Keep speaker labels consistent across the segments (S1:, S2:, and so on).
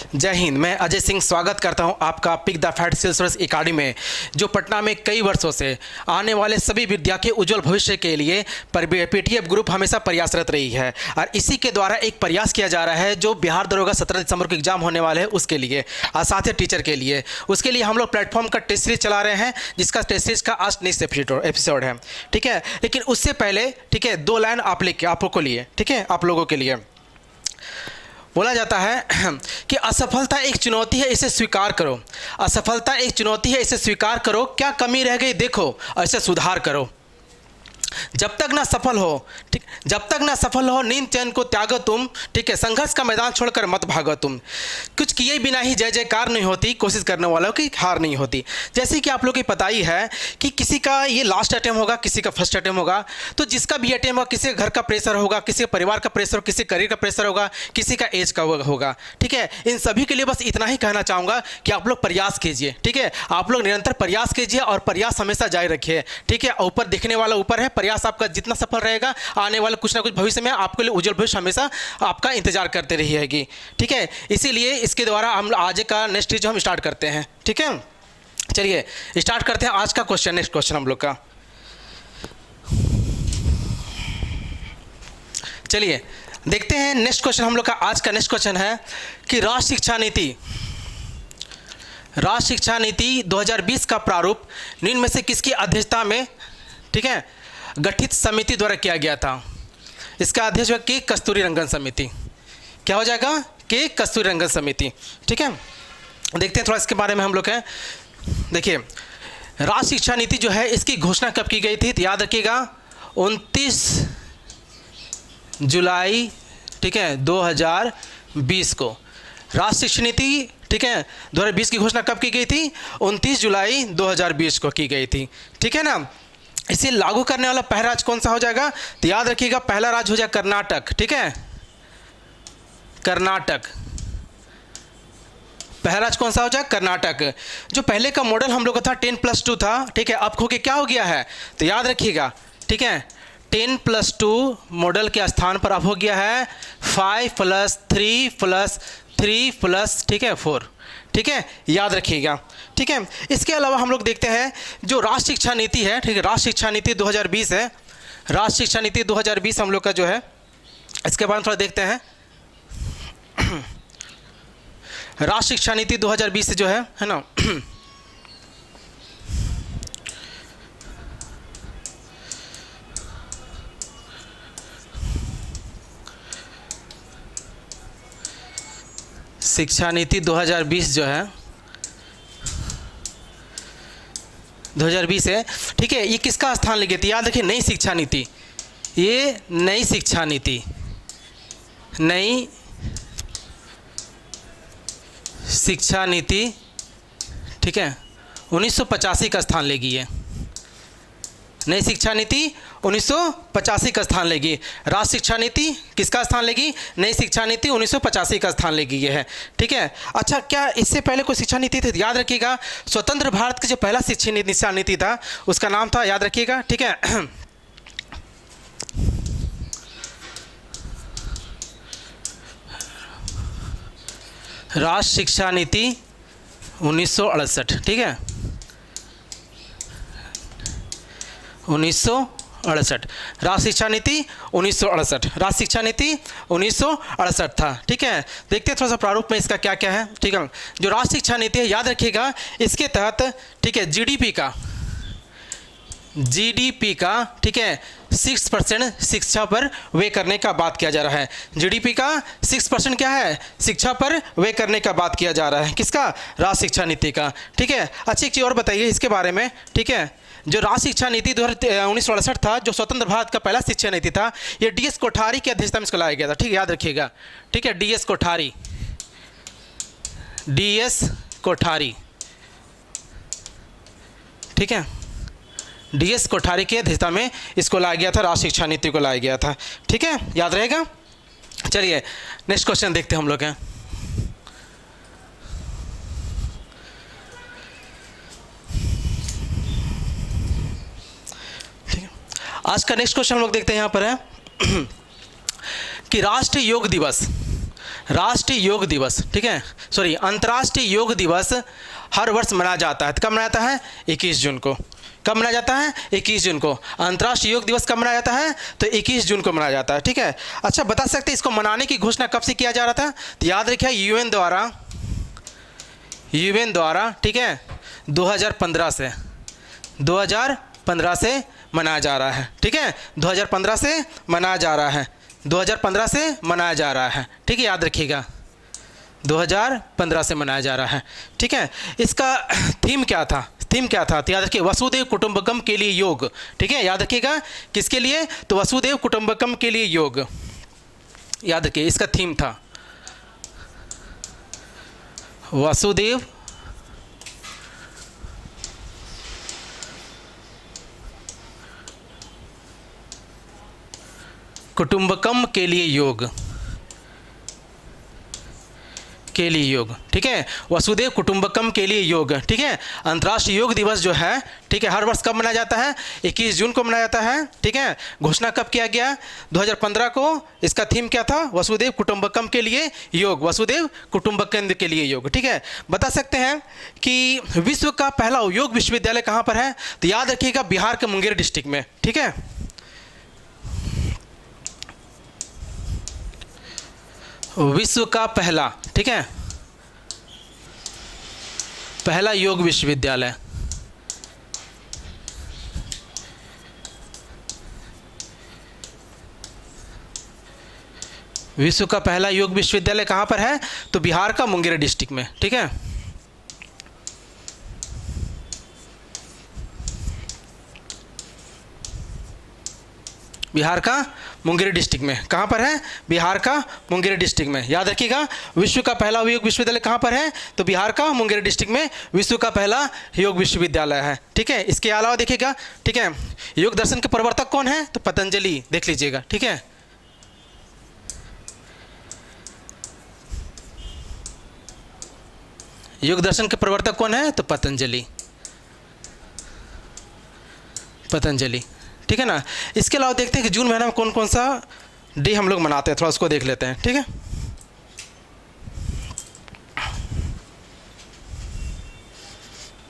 S1: जय हिंद। मैं अजय सिंह स्वागत करता हूं आपका पिक द फैक्ट सिलसिला एकेडमी में, जो पटना में कई वर्षों से आने वाले सभी विद्या के उज्जवल भविष्य के लिए पीटीएफ ग्रुप हमेशा प्रयासरत रही है। और इसी के द्वारा एक प्रयास किया जा रहा है जो बिहार दरोगा 17 दिसंबर को एग्जाम होने वाले हैं उसके लिए, और साथ ही टीचर के लिए। उसके लिए हम लोग प्लेटफॉर्म का टेस्ट सीरीज चला रहे हैं, जिसका टेस्ट सीरीज का आज नेक्स्ट एपिसोड है। ठीक है, लेकिन उससे पहले ठीक है 2 लाइन आप लिख के आप लोग को लिए, ठीक है, आप लोगों के लिए बोला जाता है कि असफलता एक चुनौती है, इसे स्वीकार करो। असफलता एक चुनौती है, इसे स्वीकार करो। क्या कमी रह गई देखो और इसे सुधार करो। जब तक ना सफल हो, ठीक, जब तक ना सफल हो नींद चैन को त्यागो तुम, ठीक है, संघर्ष का मैदान छोड़कर मत भागो तुम। कुछ किए बिना ही जय जयकार नहीं होती, कोशिश करने वालों की हार नहीं होती। जैसे कि आप लोग की पता ही है कि किसी का ये लास्ट अटेम्प्ट होगा, किसी का फर्स्ट अटेम्प्ट होगा। तो जिसका भी अटेम्प्ट होगा, किसी के घर का प्रेशर होगा, किसी के परिवार का प्रेशर होगा, किसी करियर का प्रेशर होगा, किसी का एज का होगा। ठीक है, इन सभी के लिए बस इतना ही कहना चाहूँगा कि आप लोग प्रयास कीजिए। ठीक है, आप लोग निरंतर प्रयास कीजिए और प्रयास हमेशा जारी रखिए। ठीक है, ऊपर दिखने वाला ऊपर है, प्रयास आपका जितना सफल रहेगा, आने वाले कुछ ना कुछ भविष्य में आपके लिए उज्जवल भविष्य हमेशा आपका इंतजार करते रहेगी। ठीक है, इसीलिए इसके द्वारा हम आज का नेक्स्ट चीज हम स्टार्ट करते हैं। ठीक है, चलिए स्टार्ट करते हैं आज का क्वेश्चन। नेक्स्ट क्वेश्चन हम लोग का, चलिए देखते हैं। नेक्स्ट क्वेश्चन हम लोग का आज का नेक्स्ट क्वेश्चन है कि राष्ट्रीय शिक्षा नीति 2020 का प्रारूप निम्न में से किसकी अध्यक्षता में, ठीक है, गठित समिति द्वारा किया गया था। इसका अध्यक्ष है के कस्तूरी रंगन समिति। क्या हो जाएगा? के कस्तूरी रंगन समिति। ठीक है, देखते हैं थोड़ा इसके बारे में हम लोग हैं। देखिए, राष्ट्रीय शिक्षा नीति जो है इसकी घोषणा कब की गई थी, तो याद रखिएगा 29 जुलाई, ठीक है, 2020 को राष्ट्रीय शिक्षा नीति, ठीक है, 2020 की घोषणा कब की गई थी? 29 जुलाई 2020 को की गई थी। ठीक है ना। इसे लागू करने वाला पहला राज्य कौन सा हो जाएगा, तो याद रखिएगा पहला राज्य हो जाएगा कर्नाटक। ठीक है, कर्नाटक पहला राज्य कौन सा हो जाएगा? कर्नाटक। जो पहले का मॉडल हम लोग का था 10+2 था, ठीक है, अब खो के क्या हो गया है, तो याद रखिएगा, ठीक है, 10+2 मॉडल के स्थान पर अब हो गया है 5+3+3+, ठीक है, 4। ठीक है, याद रखिएगा। ठीक है, इसके अलावा हम लोग देखते हैं जो राष्ट्रीय शिक्षा नीति है, ठीक है, राष्ट्रीय शिक्षा नीति 2020 है। राष्ट्रीय शिक्षा नीति 2020 हम लोग का जो है, इसके बारे में थोड़ा देखते हैं। राष्ट्रीय शिक्षा नीति 2020 जो है ना, शिक्षा नीति 2020 जो है 2020 है। ठीक है, ये किसका स्थान लेगी थी? याद रखिए नई शिक्षा नीति, ये नई शिक्षा नीति, नई शिक्षा नीति, ठीक है, 1985 का स्थान लेगी। ये नई शिक्षा नीति 1985 का स्थान लेगी। राष्ट्रीय शिक्षा नीति किसका स्थान लेगी? नई शिक्षा नीति 1985 का स्थान लेगी ये है। ठीक है, अच्छा, क्या इससे पहले कोई शिक्षा नीति थी? याद रखिएगा स्वतंत्र भारत का जो पहला शिक्षा नीति था उसका नाम था, याद रखिएगा, ठीक है, राष्ट्रीय शिक्षा नीति 1968। ठीक है, 1968 राष्ट्रीय शिक्षा नीति 1968, राष्ट्रीय शिक्षा नीति 1968 था। ठीक है, देखते हैं थोड़ा सा प्रारूप में इसका क्या क्या है। ठीक है, जो राष्ट्रीय शिक्षा नीति है याद रखिएगा इसके तहत, ठीक है, जीडीपी का, ठीक है, 6% शिक्षा पर व्यय करने का बात किया जा रहा है। जीडीपी का 6% क्या है? शिक्षा पर व्यय करने का बात किया जा रहा है। किसका? राष्ट्रीय शिक्षा नीति का। ठीक है, अच्छी एक चीज़ और बताइए इसके बारे में। ठीक है, जो राष्ट्रीय शिक्षा नीति 1968 था, जो स्वतंत्र भारत का पहला शिक्षा नीति था, ये डीएस कोठारी की अध्यक्षता में इसको लाया गया था। ठीक है, याद रखिएगा। ठीक है, डीएस कोठारी, ठीक है, डीएस कोठारी की अध्यक्षता में इसको लाया गया था, राष्ट्रीय शिक्षा नीति को लाया गया था। ठीक है, याद रहेगा। चलिए नेक्स्ट क्वेश्चन देखते हैं हम लोग हैं। ठीक है, आज का नेक्स्ट क्वेश्चन हम लोग देखते हैं यहाँ पर है कि राष्ट्रीय योग दिवस राष्ट्रीय योग दिवस, ठीक है, सॉरी, अंतर्राष्ट्रीय योग दिवस हर वर्ष मनाया जाता है। तो कब मनाया जाता है? 21 जून को। कब मनाया जाता है? 21 जून को। अंतर्राष्ट्रीय योग दिवस कब मनाया जाता है? तो 21 जून को मनाया जाता है, ठीक है। अच्छा, बता सकते हैं इसको मनाने की घोषणा कब से किया जा रहा था? तो याद रखिए यूएन द्वारा, ठीक है, 2015 से मनाया जा रहा है, ठीक है, 2015 से मनाया जा रहा है, 2015 से मनाया जा रहा है, ठीक है, याद रखिएगा 2015 से मनाया जा रहा है, ठीक है। इसका थीम क्या था? तो याद रखिए वसुदेव कुटुंबकम के लिए योग, ठीक है, याद रखिएगा किसके लिए? तो वसुदेव कुटुंबकम के लिए योग, याद रखिए इसका थीम था वसुदेव कुटुंबकम के लिए योग, ठीक है, वसुदेव कुटुंबकम के लिए योग, ठीक है। अंतर्राष्ट्रीय योग दिवस जो है, ठीक है, हर वर्ष कब मनाया जाता है? 21 जून को मनाया जाता है, ठीक है। घोषणा कब किया गया? 2015 को। इसका थीम क्या था? वसुदेव कुटुंबकम के लिए योग, वसुदेव कुटुंबकम के लिए योग, ठीक है। बता सकते हैं कि विश्व का पहला योग विश्वविद्यालय कहाँ पर है? तो याद रखिएगा बिहार के मुंगेर डिस्ट्रिक्ट में, ठीक है। विश्व का पहला, ठीक है, पहला योग विश्वविद्यालय, विश्व का पहला योग विश्वविद्यालय कहाँ पर है? तो बिहार का मुंगेर डिस्ट्रिक्ट में, ठीक है। बिहार का मुंगेर डिस्ट्रिक्ट में। कहाँ पर है? बिहार का मुंगेर डिस्ट्रिक्ट में। याद रखिएगा विश्व का पहला योग विश्वविद्यालय कहाँ पर है? तो बिहार का मुंगेर डिस्ट्रिक्ट में विश्व का पहला योग विश्वविद्यालय है, ठीक है। इसके अलावा देखिएगा, ठीक है, योग दर्शन के प्रवर्तक कौन है? तो पतंजलि, देख लीजिएगा, ठीक है। योग दर्शन के प्रवर्तक कौन है? तो पतंजलि, ठीक है ना। इसके अलावा देखते हैं कि जून महीना में कौन कौन सा डे हम लोग मनाते हैं, थोड़ा उसको देख लेते हैं, ठीक है।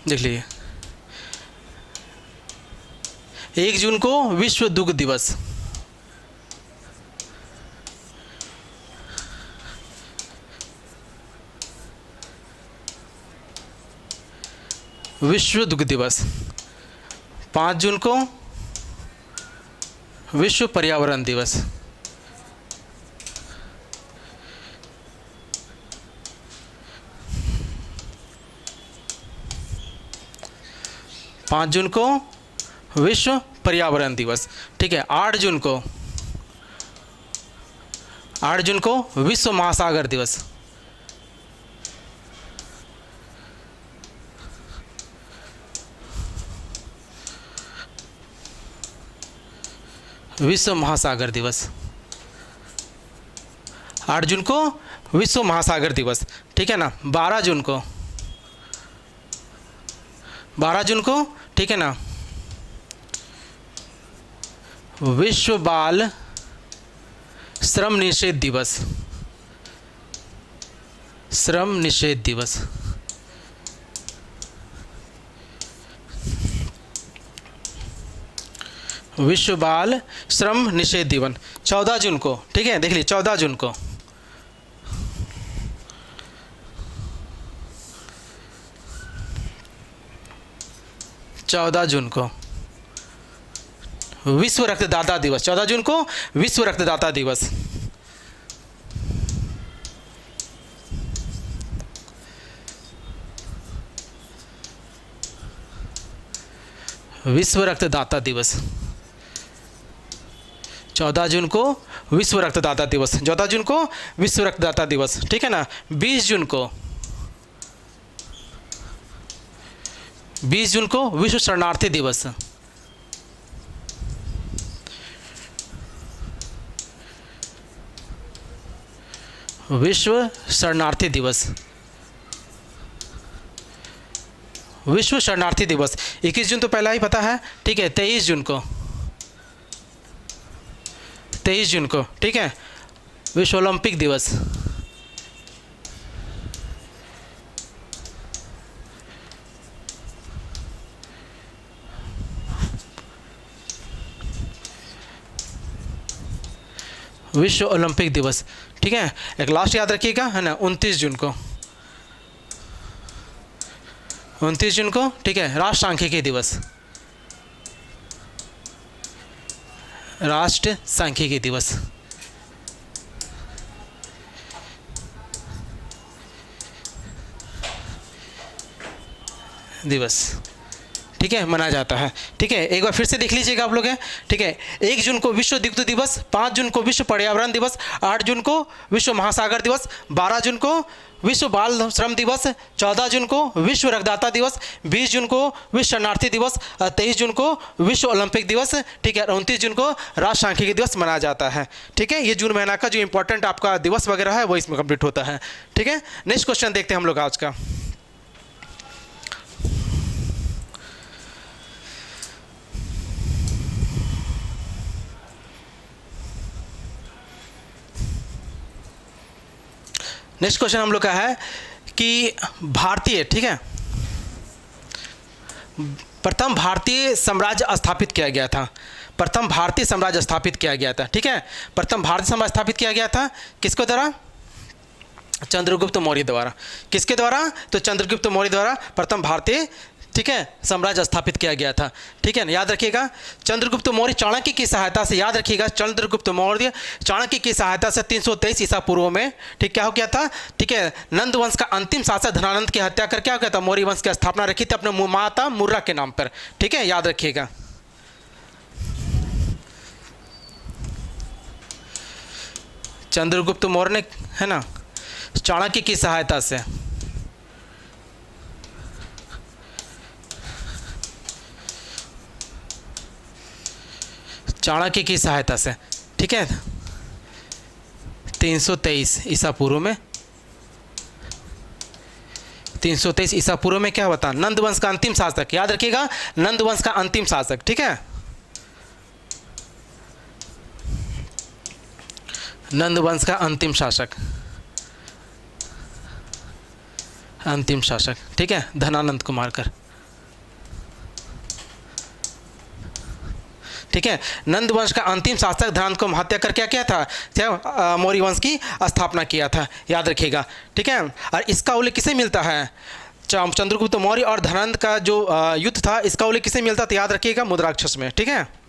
S1: देख लीजिए 1 जून को विश्व दुग्ध दिवस, विश्व दुग्ध दिवस। 5 जून को विश्व पर्यावरण दिवस, 5 जून को विश्व पर्यावरण दिवस, ठीक है। 8 जून को विश्व महासागर दिवस, विश्व महासागर दिवस। 8 जून को विश्व महासागर दिवस, ठीक है ना। 12 जून को, ठीक है ना, विश्व बाल श्रम निषेध दिवस, विश्व बाल श्रम निषेध दिवस। 14 जून को, ठीक है, देख लीजिए 14 जून को विश्व रक्तदाता दिवस। 14 जून को विश्व रक्तदाता दिवस। विश्व रक्तदाता दिवस 14 जून को विश्व रक्तदाता दिवस, 14 जून को विश्व रक्तदाता दिवस, ठीक है ना। 20 जून को विश्व शरणार्थी दिवस, विश्व शरणार्थी दिवस, विश्व शरणार्थी दिवस। 21 जून तो पहला ही पता है, ठीक है। 23 जून को, ठीक है, विश्व ओलंपिक दिवस, विश्व ओलंपिक दिवस, ठीक है। एक लास्ट याद रखिएगा, है ना, 29 जून को, 29 जून को, ठीक है, राष्ट्र सांख्यिकी दिवस, राष्ट्र सांख्यिकी दिवस। ठीक है, मनाया जाता है। ठीक है, एक बार फिर से देख लीजिएगा आप लोग हैं। ठीक है, 1 जून को विश्व द्वित्व दिवस, 5 जून को विश्व पर्यावरण दिवस, 8 जून को विश्व महासागर दिवस, 12 जून को विश्व बाल श्रम दिवस, 14 जून को विश्व रक्तदाता दिवस, 20 जून को विश्व शरणार्थी दिवस, 23 जून को विश्व ओलंपिक दिवस, ठीक है, 29 जून को राष्ट्र सांख्यिकी दिवस मनाया जाता है। ठीक है, ये जून महीना का जो इंपॉर्टेंट आपका दिवस वगैरह है वो इसमें कंप्लीट होता है। ठीक है, नेक्स्ट क्वेश्चन देखते हैं हम लोग आज का। नेक्स्ट क्वेश्चन हम लोग का है कि भारतीय, ठीक है, प्रथम भारतीय साम्राज्य स्थापित किया गया था। प्रथम भारतीय साम्राज्य स्थापित किया गया था। ठीक है, प्रथम भारतीय साम्राज्य स्थापित किया गया था किसके द्वारा? चंद्रगुप्त मौर्य द्वारा। किसके द्वारा? तो चंद्रगुप्त मौर्य द्वारा प्रथम भारतीय, ठीक है, साम्राज्य स्थापित किया गया था। ठीक है, याद रखिएगा, चंद्रगुप्त मौर्य चाणक्य की सहायता से, याद रखिएगा, चंद्रगुप्त मौर्य चाणक्य की सहायता से 323 ईसा पूर्व में, ठीक, क्या हो गया था? ठीक है, नंद वंश का अंतिम शासक धनानंद की हत्या कर क्या हो गया था? मौर्य वंश की स्थापना रखी थी अपने माता मुर्रा के नाम पर। ठीक है, याद रखिएगा। चंद्रगुप्त मौर्य ने, है ना, चाणक्य की सहायता से, चाणक्य की सहायता से, ठीक है, 323 ईसा पूर्व में, 323 ईसा पूर्व में क्या बता? नंद वंश का अंतिम शासक, याद रखिएगा, नंद वंश का अंतिम शासक। ठीक है, नंद वंश का अंतिम शासक, अंतिम शासक, ठीक है, धनानंद को मारकर। ठीक है, नंद वंश का अंतिम शासक धनानंद को हत्या कर क्या किया था? मौर्य वंश की स्थापना किया था, याद रखिएगा। ठीक है, और इसका उल्लेख किसे मिलता है? चंद्रगुप्त मौर्य और धनानंद का जो युद्ध था, इसका उल्लेख किसे मिलता था? याद रखिएगा, मुद्राक्षस में। ठीक है,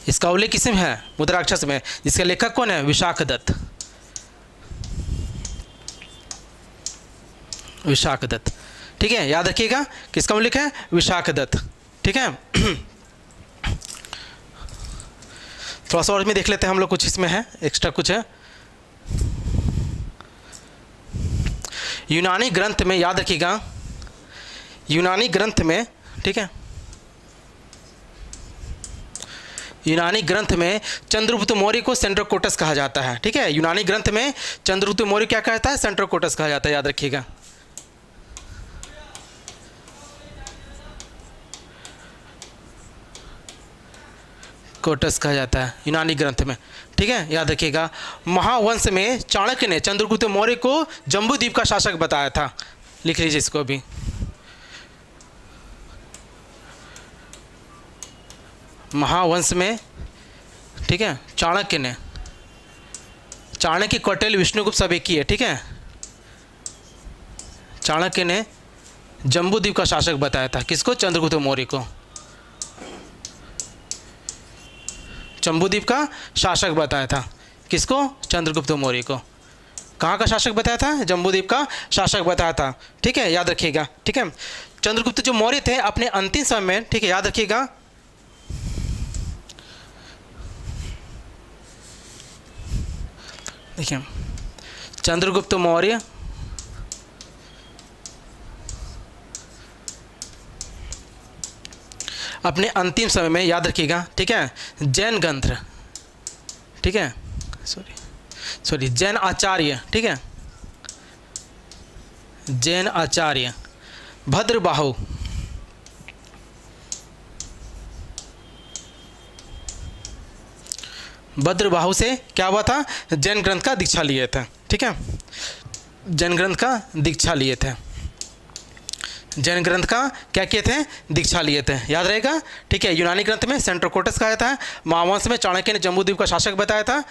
S1: इसका उल्लेख किसमें है? मुद्राक्षस में। जिसके लेखक कौन है? विशाखदत्त, विशाखदत्त। ठीक है, याद रखिएगा, किसका उल्लेख है? विशाखदत्त। ठीक है, थोड़ा सा और में देख लेते हैं हम लोग, कुछ इसमें है, एक्स्ट्रा कुछ है। यूनानी ग्रंथ में, याद रखिएगा, यूनानी ग्रंथ में, ठीक है, यूनानी ग्रंथ में चंद्रगुप्त मौर्य को सेंट्रोकोटस कहा जाता है। ठीक है, यूनानी ग्रंथ में चंद्रगुप्त मौर्य क्या कहता है? सेंट्रोकोटस कहा जाता है, याद रखिएगा। कोटस कहा जाता है यूनानी ग्रंथ में। ठीक है, याद रखिएगा। महावंश में चाणक्य ने चंद्रगुप्त मौर्य को जम्बूद्वीप का शासक बताया था, लिख लीजिए इसको भी। महावंश में, ठीक है, चाणक्य, कौटिल्य, विष्णुगुप्त सब एक ही है। ठीक है, चाणक्य ने जम्बूद्वीप का शासक बताया था, किसको? चंद्रगुप्त मौर्य को। जम्बूद्वीप का शासक बताया था, किसको? चंद्रगुप्त मौर्य को। कहाँ का शासक बताया था? जम्बूद्वीप का शासक बताया था। ठीक है, याद रखिएगा। ठीक है, चंद्रगुप्त जो मौर्य थे अपने अंतिम समय में, ठीक है, याद रखिएगा, देखिए, चंद्रगुप्त मौर्य अपने अंतिम समय में, याद रखिएगा, ठीक है, जैन ग्रंथ, ठीक है, सॉरी जैन आचार्य, ठीक है, जैन आचार्य भद्रबाहु, भद्रबाहु से क्या हुआ था? जैन ग्रंथ का दीक्षा लिए थे। ठीक है, जैन ग्रंथ का दीक्षा लिए थे, जैन ग्रंथ का क्या किए थे, दीक्षा लिए थे, याद रहेगा। ठीक है, यूनानी ग्रंथ में सेंट्रोकोटस कहा था, महावंश में चाणक्य ने जम्बूद्वीप का शासक बताया था,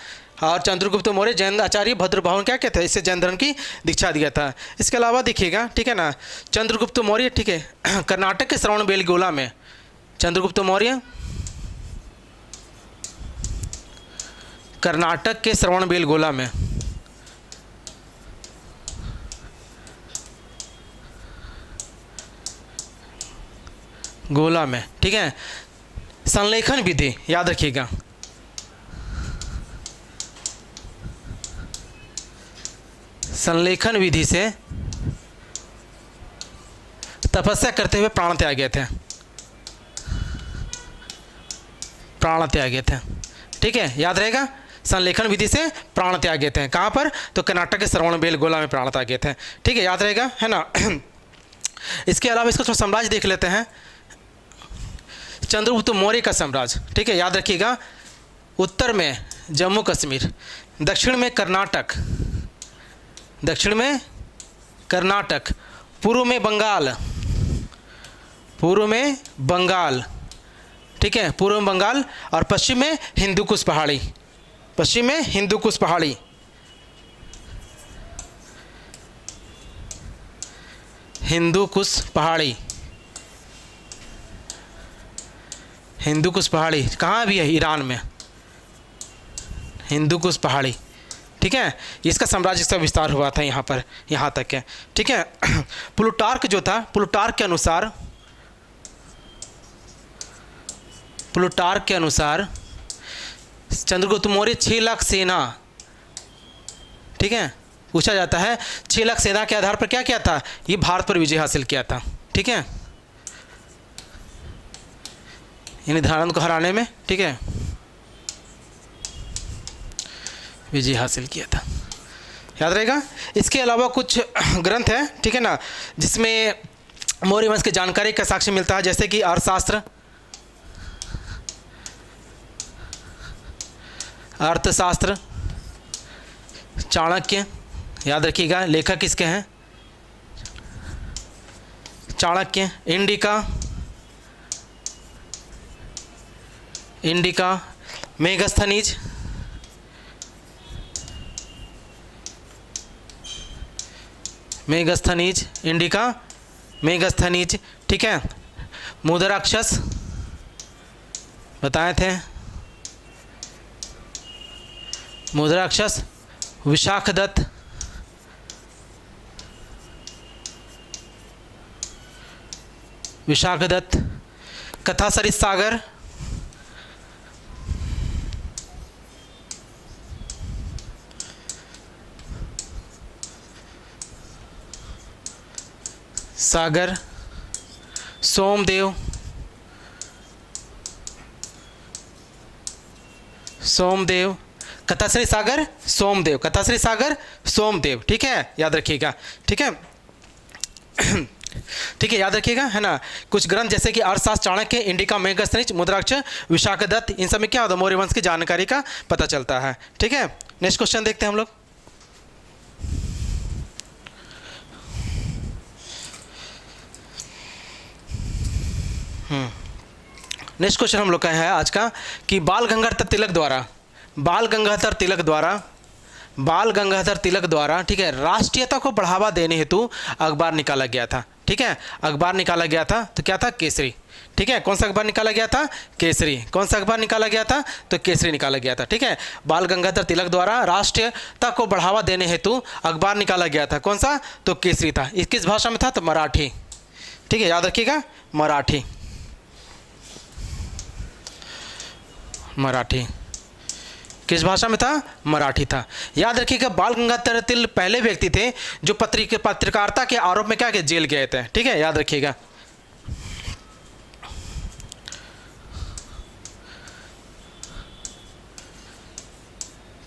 S1: और चंद्रगुप्त मौर्य जैन आचार्य भद्रभावन क्या कहते हैं, इससे जैन धर्म की दीक्षा दिया था। इसके अलावा देखिएगा, ठीक है ना, चंद्रगुप्त मौर्य, ठीक है, कर्नाटक के श्रवणबेलगोला में, चंद्रगुप्त मौर्य कर्नाटक के श्रवणबेलगोला में ठीक है, संलेखन विधि याद रखिएगा, संलेखन विधि से तपस्या करते हुए प्राण त्यागे थे, प्राण त्यागे थे। ठीक है, याद रहेगा, संलेखन विधि से प्राण त्यागे थे। कहाँ पर, तो कर्नाटक के श्रवणबेलगोला में प्राण त्यागे थे। ठीक है, याद रहेगा, है ना। इसके अलावा इसको थोड़ा साम्राज्य देख लेते हैं, चंद्रगुप्त मौर्य का साम्राज्य। ठीक है, याद रखिएगा, उत्तर में जम्मू कश्मीर, दक्षिण में कर्नाटक, दक्षिण में कर्नाटक, पूर्व में बंगाल, पूर्व में बंगाल, ठीक है, पूर्व में बंगाल, और पश्चिम में हिंदूकुश पहाड़ी, पश्चिम में हिंदूकुश पहाड़ी। हिंदूकुश पहाड़ी, हिंदूकुश पहाड़ी कहाँ भी है, ईरान में, हिंदूकुश पहाड़ी। ठीक है, इसका साम्राज्य का विस्तार हुआ था यहाँ पर, यहाँ तक है। ठीक है, प्लूटार्क जो था, प्लूटार्क के अनुसार, प्लूटार्क के अनुसार चंद्रगुप्त मौर्य 6 लाख सेना, ठीक है, पूछा जाता है 6 लाख सेना के आधार पर क्या किया था, ये भारत पर विजय हासिल किया था। ठीक है, यानी धारण को हराने में, ठीक है, विजय हासिल किया था, याद रहेगा। इसके अलावा कुछ ग्रंथ हैं, ठीक है ना, जिसमें मौर्य वंश की जानकारी का साक्ष्य मिलता है, जैसे कि अर्थशास्त्र, अर्थशास्त्र, चाणक्य, याद रखिएगा, लेखक किसके हैं, Chanakya, indica, indica, Megasthenes, Megasthenes, indica, Megasthenes. ठीक है, मुद्राक्षस बताए थे, मुद्राक्षस, विशाखदत्त, विशाखदत्त, कथा सरित सागर, सागर, सोमदेव, सोमदेव, कथाश्री सागर, सोमदेव, कथाश्री सागर, सोमदेव। ठीक है, याद रखिएगा। ठीक है, ठीक है, याद रखिएगा, है ना। कुछ ग्रंथ जैसे कि अर्थशास्त्र, चाणक्य, इंडिका, मेगस्थनीज, मुद्राक्ष, विशाखदत्त, इन सब में क्या होता है, मौर्य वंश की जानकारी का पता चलता है। ठीक है, नेक्स्ट क्वेश्चन देखते हैं हम लोग। नेक्स्ट क्वेश्चन हम लोग का है आज का कि बाल गंगाधर तिलक द्वारा, बाल गंगाधर तिलक द्वारा, बाल गंगाधर तिलक द्वारा, ठीक है, राष्ट्रीयता को बढ़ावा देने हेतु अखबार निकाला गया था। ठीक है, अखबार निकाला गया था, तो क्या था, केसरी। ठीक है, कौन सा अखबार निकाला गया था, केसरी। कौन सा अखबार निकाला गया था, तो केसरी निकाला गया था। ठीक है, बाल गंगाधर तिलक द्वारा राष्ट्रीयता को बढ़ावा देने हेतु अखबार निकाला गया था, कौन सा, तो केसरी था। इस किस भाषा में था, तो मराठी। ठीक है, याद रखिएगा, मराठी, मराठी। किस भाषा में था, मराठी था। याद रखिएगा, बाल गंगाधर तिलक पहले व्यक्ति थे जो पत्रकारिता के आरोप में क्या के जेल गए थे। ठीक है, याद रखिएगा।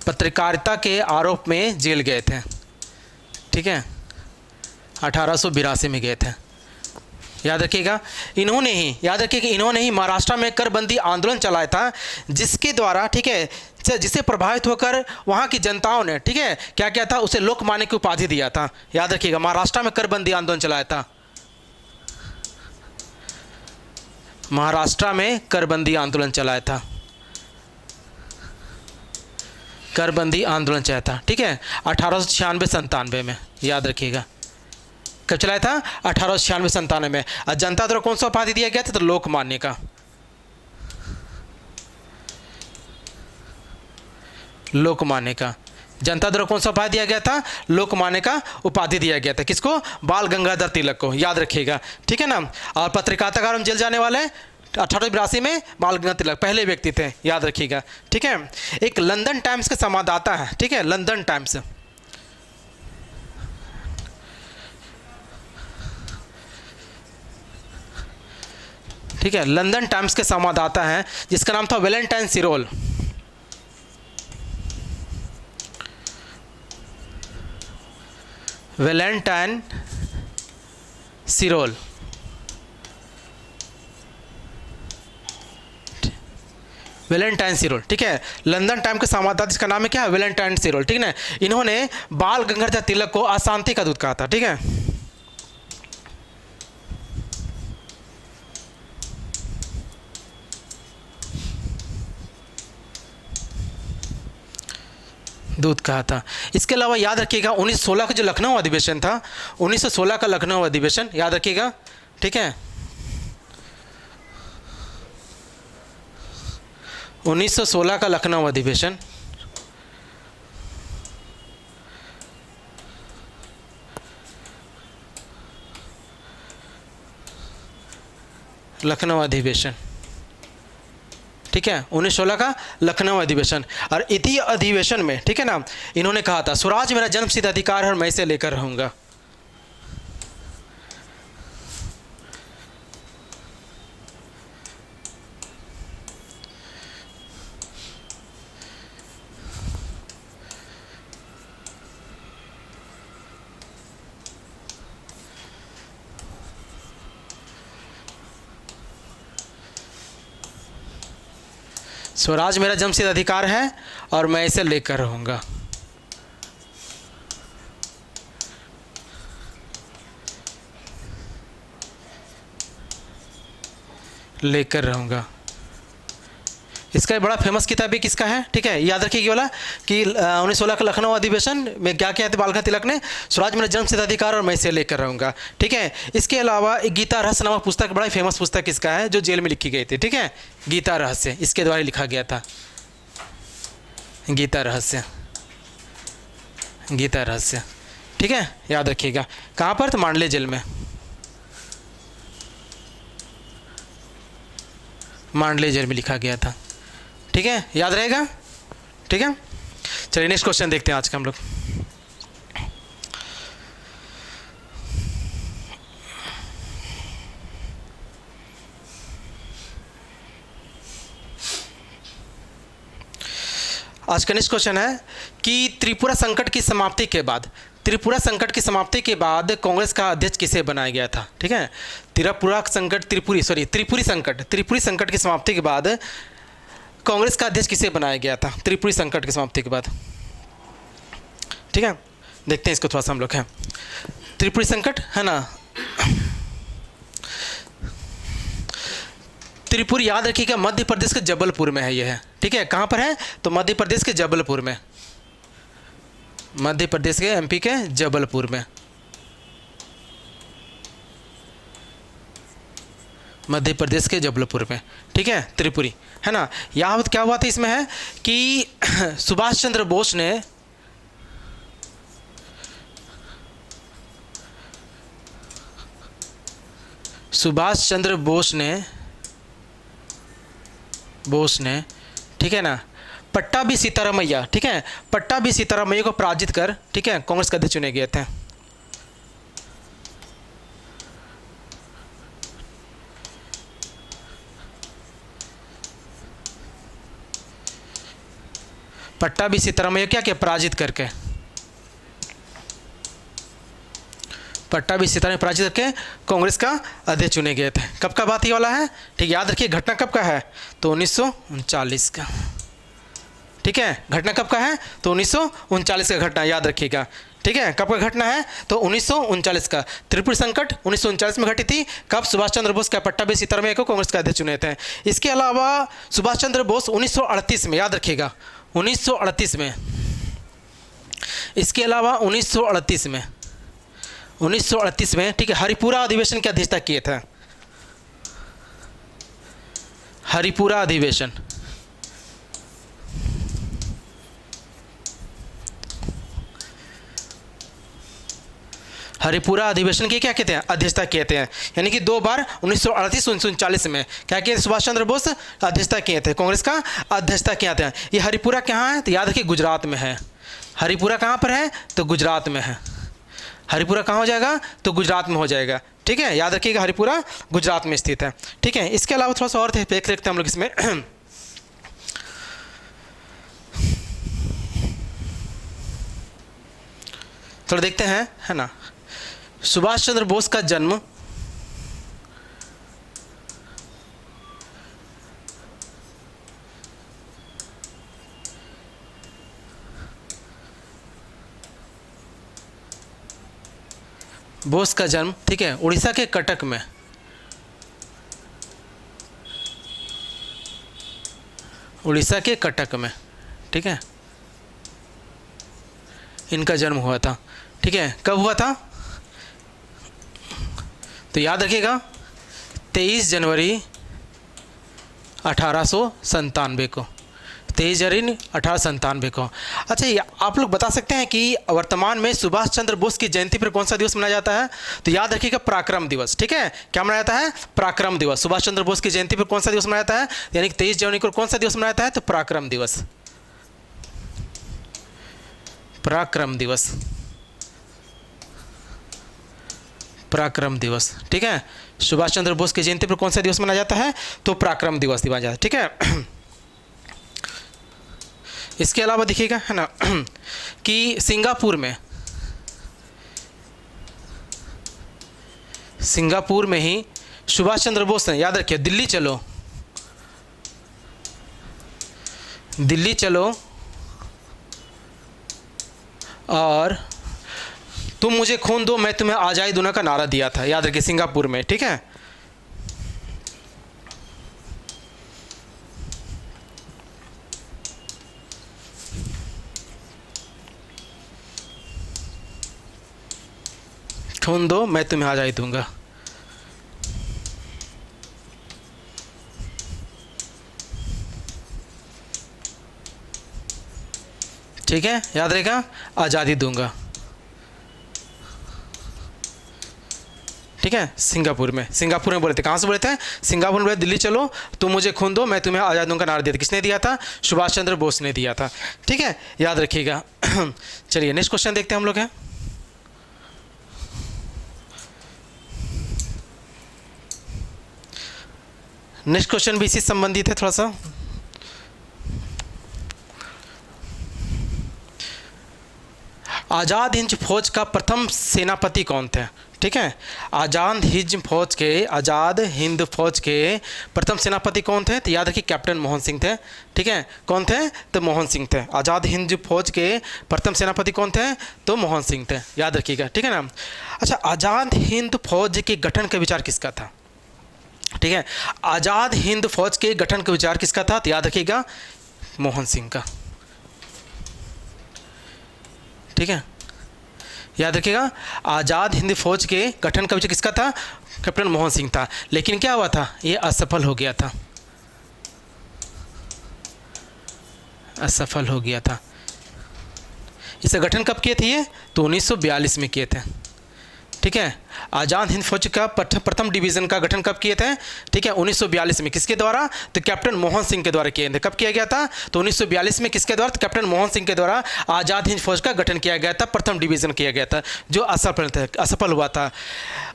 S1: पत्रकारिता के आरोप में जेल गए थे। ठीक है, 1882 में गए थे। याद रखिएगा, इन्होंने ही, याद रखिएगा, इन्होंने ही महाराष्ट्र में करबंदी आंदोलन चलाया था, जिसके द्वारा, ठीक है, जिसे प्रभावित होकर वहाँ की जनताओं ने, ठीक है, क्या किया था, उसे लोकमान्य की उपाधि दिया था। याद रखिएगा, महाराष्ट्र में करबंदी आंदोलन चलाया था। महाराष्ट्र में करबंदी आंदोलन चलाया था, करबंदी आंदोलन चलाया था, ठीक है, 1896-97 में, याद रखिएगा। कब चलाया था? 1896-97 में। और जनता द्वारा कौन सा उपाधि दिया गया था? तो लोकमान्य का, लोकमान्य का। जनता द्वारा कौन सा उपाधि दिया गया था? लोकमान्य का उपाधि दिया गया था। किसको? बाल गंगाधर तिलक को, याद रखिएगा, ठीक है ना। और पत्रकारिता कानून जेल जाने वाले 1882 में बाल गंगाधर तिलक पहले व्यक्ति थे, याद रखिएगा, ठीक है। एक लंदन टाइम्स के संवाददाता है, ठीक है, लंदन टाइम्स, ठीक है, लंदन टाइम्स के संवाददाता हैं जिसका नाम था वैलेंटाइन सिरोल। वैलेंटाइन सिरोल, वैलेंटाइन सिरोल, ठीक है, लंदन टाइम के संवाददाता जिसका नाम है क्या? वैलेंटाइन सिरोल, ठीक है ना। इन्होंने बाल गंगाधर तिलक को अशांति का दूत कहा था, ठीक है। दूत कहा था। इसके अलावा याद रखिएगा 1916 का जो लखनऊ अधिवेशन था, 1916 का लखनऊ अधिवेशन, याद रखिएगा, ठीक है, 1916 का लखनऊ अधिवेशन, लखनऊ अधिवेशन, ठीक है, 1916 का लखनऊ अधिवेशन। और इसी अधिवेशन में, ठीक है ना, इन्होंने कहा था स्वराज मेरा जन्मसिद्ध अधिकार है और मैं इसे लेकर रहूंगा। स्वराज मेरा जन्मसिद्ध अधिकार है और मैं इसे लेकर रहूंगा। लेकर रहूंगा। इसका बड़ा फेमस किताब भी किसका है, ठीक है, याद रखिए वाला कि 1916 का लखनऊ अधिवेशन में क्या किया था बाल गंगाधर तिलक ने? स्वराज मेरा जन्मसिद्ध अधिकार और मैं इसे लेकर रहूंगा, ठीक है। इसके अलावा एक गीता रहस्य नामक पुस्तक, बड़ा फेमस पुस्तक किसका है, जो जेल में लिखी गई थी, ठीक है, गीता रहस्य, इसके द्वारा लिखा गया था, गीता रहस्य, गीता रहस्य, ठीक है, याद रखिएगा। कहाँ पर? तो मांडले जेल में, मांडले जेल में लिखा गया था, ठीक है, याद रहेगा, ठीक है। चलिए नेक्स्ट क्वेश्चन देखते हैं आज का हम लोग। आज का नेक्स्ट क्वेश्चन है कि त्रिपुरा संकट की समाप्ति के बाद, त्रिपुरा संकट की समाप्ति के बाद कांग्रेस का अध्यक्ष किसे बनाया गया था, ठीक है। त्रिपुरी संकट की समाप्ति के बाद कांग्रेस का अध्यक्ष किसे बनाया गया था? त्रिपुरी संकट की समाप्ति के बाद, ठीक है, देखते हैं इसको थोड़ा सा हम लोग है। त्रिपुरी संकट है ना, त्रिपुरी याद रखिएगा मध्य प्रदेश के जबलपुर में है, यह है, ठीक है। कहाँ पर है? तो मध्य प्रदेश के जबलपुर में, मध्य प्रदेश के एमपी के जबलपुर में, मध्य प्रदेश के जबलपुर में, ठीक है, त्रिपुरी है ना। यहाँ क्या हुआ था इसमें है कि सुभाष चंद्र बोस ने ठीक है ना, पट्टाभी सीतारामैया, ठीक है, पट्टाभी सीतारामैया को पराजित कर, ठीक है, कांग्रेस के अध्यक्ष चुने गए थे। पट्टाभी सीतारामैया क्या किया? पराजित करके, पट्टाभी सीतारामैया पराजित करके कांग्रेस का अध्यक्ष चुने गए थे। कब का बात ये वाला है, ठीक, याद रखिए घटना कब का है? तो 1939 का, ठीक है, घटना कब का है? तो 1939 का घटना, याद रखिएगा। ठीक है, कब का घटना है? तो 1939 का। त्रिपुरी संकट 1939 में घटी थी। कब? सुभाष चंद्र बोस का पट्टाभी सीतारामैया को कांग्रेस के अध्यक्ष चुने थे। इसके अलावा सुभाष चंद्र बोस 1938 में, याद रखिएगा 1938 में, इसके अलावा 1938 में ठीक है, हरिपुरा अधिवेशन की अध्यक्षता किए थे। हरिपुरा अधिवेशन, हरिपुरा अधिवेशन की क्या कहते हैं? अध्यक्षता कहते हैं। यानी कि 2 बार 1938 1939 में क्या किए? सुभाष चंद्र बोस अध्यक्षता किए थे, कांग्रेस का अध्यक्षता किया था। ये हरिपुरा कहाँ है? तो याद रखिए गुजरात में है। हरिपुरा कहाँ पर है? तो गुजरात में है। हरिपुरा कहाँ हो जाएगा? तो गुजरात में हो जाएगा। ठीक है, याद रखिएगा हरिपुरा गुजरात में स्थित है। ठीक है, इसके अलावा थोड़ा सा और देख लेते हैं हम लोग इसमें। थोड़ा देखते हैं, है ना। सुभाष चंद्र बोस का जन्म ठीक है उड़ीसा के कटक में, उड़ीसा के कटक में, ठीक है, इनका जन्म हुआ था। ठीक है, कब हुआ था? तो याद रखिएगा 23 जनवरी 1897 को, 23 जनवरी 1897 को। अच्छा, ये आप लोग बता सकते हैं कि वर्तमान में सुभाष चंद्र बोस की जयंती पर कौन सा दिवस मनाया जाता है? तो याद रखिएगा पराक्रम दिवस। ठीक है, क्या मनाया जाता है? पराक्रम दिवस। सुभाष चंद्र बोस की जयंती पर कौन सा दिवस मनाया जाता है? यानी कि 23 जनवरी को कौन सा दिवस मनाया जाता है? तो पराक्रम दिवस। पराक्रम दिवस, पराक्रम दिवस। ठीक है, सुभाष चंद्र बोस की जयंती पर कौन सा दिवस मनाया जाता है? तो पराक्रम दिवस मनाया जाता है। ठीक है, इसके अलावा देखिएगा, है ना, कि सिंगापुर में ही सुभाष चंद्र बोस ने, याद रखिए, दिल्ली चलो और तुम मुझे खून दो मैं तुम्हें आज़ादी दूंगा का नारा दिया था। याद रखिए, सिंगापुर में। ठीक है, खून दो मैं तुम्हें आज़ादी दूंगा। ठीक है, याद रहेगा, आज़ादी दूंगा। ठीक है, सिंगापुर में बोले थे। कहाँ से बोले थे? सिंगापुर में बोले, दिल्ली चलो तुम मुझे खून दो मैं तुम्हें आज़ादी दूंगा नारा दिया था। किसने दिया था? सुभाष चंद्र बोस ने दिया था। ठीक है, याद रखिएगा। चलिए नेक्स्ट क्वेश्चन देखते हैं हम लोग हैं। नेक्स्ट क्वेश्चन भी इसी संबंधित है थोड़ा सा। आज़ाद हिंद फौज का प्रथम सेनापति कौन थे? ठीक है, आज़ाद हिंद फौज के प्रथम सेनापति कौन थे? तो याद रखिए कैप्टन मोहन सिंह थे। ठीक है, कौन थे? तो मोहन सिंह थे। आज़ाद हिंद फौज के प्रथम सेनापति कौन थे? तो मोहन सिंह थे, याद रखिएगा। ठीक है ना। अच्छा, आज़ाद हिंद फौज के गठन का विचार किसका था? ठीक है, आज़ाद हिंद फौज के गठन का विचार किसका था? तो याद रखिएगा मोहन सिंह का। ठीक है, याद रखिएगा आज़ाद हिंद फौज के गठन का विचार किसका था? कैप्टन मोहन सिंह था। लेकिन क्या हुआ था? ये असफल हो गया था, असफल हो गया था। इसे गठन कब किए थे? ये तो 1942 में किए थे। ठीक है, आज़ाद हिंद फौज का प्रथम डिवीज़न का गठन कब किए थे? ठीक है, 1942 में। किसके द्वारा? तो कैप्टन मोहन सिंह के द्वारा किए थे। कब किया गया था? तो 1942 में। किसके द्वारा? तो कैप्टन मोहन सिंह के द्वारा आज़ाद हिंद फौज का गठन किया गया था, प्रथम डिवीज़न किया गया था, जो असफल हुआ था।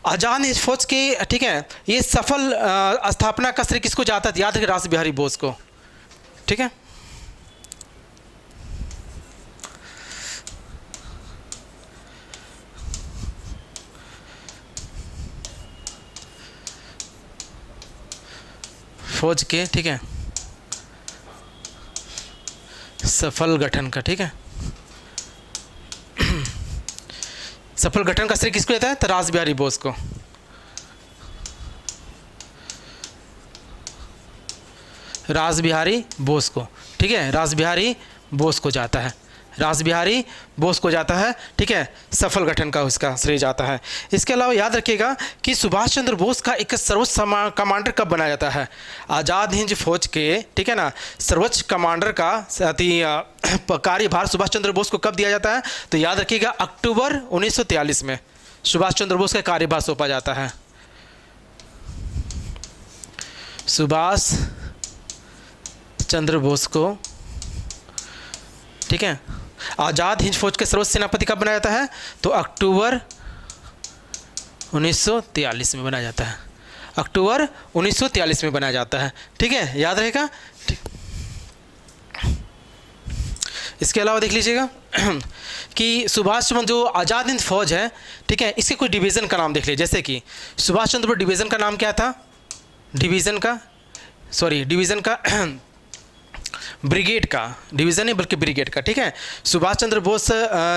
S1: आज़ाद हिंद फौज के, ठीक है, ये सफल स्थापना का श्रेय किसको जाता था? याद है रास बिहारी बोस को। ठीक है, फौज के, ठीक है, सफल गठन का, ठीक है। सफल गठन का श्रेय किसको देता है? तो रास बिहारी बोस को। रास बिहारी बोस को, ठीक है, रास बिहारी बोस को जाता है, रास बिहारी बोस को जाता है, ठीक है, सफल गठन का उसका श्रेय जाता है। इसके अलावा याद रखिएगा कि सुभाष चंद्र बोस का एक सर्वोच्च कमांडर कब बनाया जाता है? आज़ाद हिंद फौज के, ठीक है ना, सर्वोच्च कमांडर का कार्यभार सुभाष चंद्र बोस को कब दिया जाता है? तो याद रखिएगा अक्टूबर 1943 में सुभाष चंद्र बोस का कार्यभार सौंपा जाता है। सुभाष चंद्र बोस को, ठीक है, आज़ाद हिंद फौज के सर्वोच्च सेनापति कब बनाया जाता है? तो अक्टूबर 1943 में बनाया जाता है, अक्टूबर 1943 में बनाया जाता है, ठीक है, याद रहेगा। इसके अलावा देख लीजिएगा कि सुभाष चंद्र जो आज़ाद हिंद फौज है, ठीक है, इसके कुछ डिवीज़न का नाम देख लीजिए। जैसे कि सुभाष चंद्र बोस डिवीज़न का नाम क्या था? डिवीज़न का ब्रिगेड का, डिवीज़न नहीं बल्कि ब्रिगेड का, ठीक है। सुभाष चंद्र बोस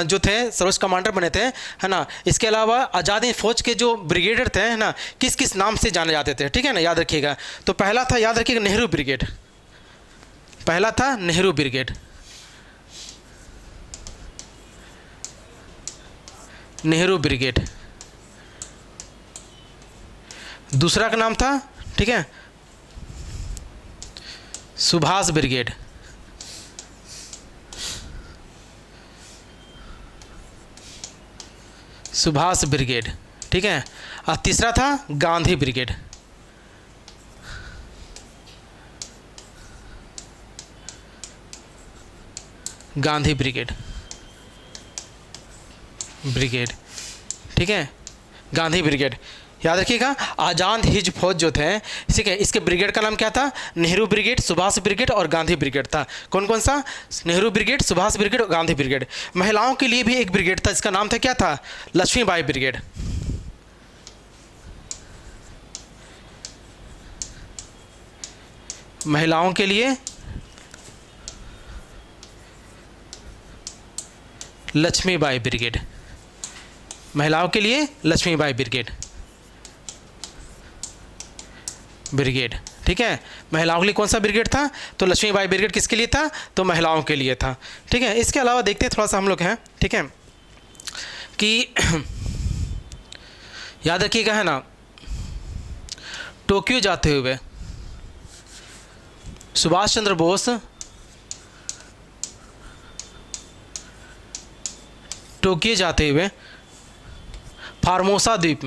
S1: जो थे सर्वोच्च कमांडर बने थे, है ना। इसके अलावा आज़ाद हिंद फौज के जो ब्रिगेडर थे, है ना, किस किस नाम से जाने जाते थे, ठीक है ना, याद रखिएगा। तो पहला था, याद रखिएगा, नेहरू ब्रिगेड, पहला था नेहरू ब्रिगेड, नेहरू ब्रिगेड। दूसरा का नाम था, ठीक है, सुभाष ब्रिगेड, सुभाष ब्रिगेड, ठीक है। और तीसरा था गांधी ब्रिगेड, गांधी ब्रिगेड, ठीक है, गांधी ब्रिगेड। याद रखिएगा आज़ाद हिंद फौज जो थे, ठीक है, इसके ब्रिगेड का नाम क्या था? नेहरू ब्रिगेड, सुभाष ब्रिगेड और गांधी ब्रिगेड था। कौन कौन सा? नेहरू ब्रिगेड, सुभाष ब्रिगेड और गांधी ब्रिगेड। महिलाओं के लिए भी एक ब्रिगेड था, इसका नाम था, क्या था? लक्ष्मीबाई ब्रिगेड, महिलाओं के लिए लक्ष्मीबाई ब्रिगेड, महिलाओं के लिए लक्ष्मीबाई ब्रिगेड, ठीक है। महिलाओं के लिए कौन सा ब्रिगेड था? तो लक्ष्मीबाई ब्रिगेड किसके लिए था? तो महिलाओं के लिए था, ठीक है। इसके अलावा देखते हैं थोड़ा सा हम लोग हैं, ठीक है, कि याद रखिएगा, है ना, टोक्यो जाते हुए सुभाष चंद्र बोस टोक्यो जाते हुए फार्मोसा द्वीप,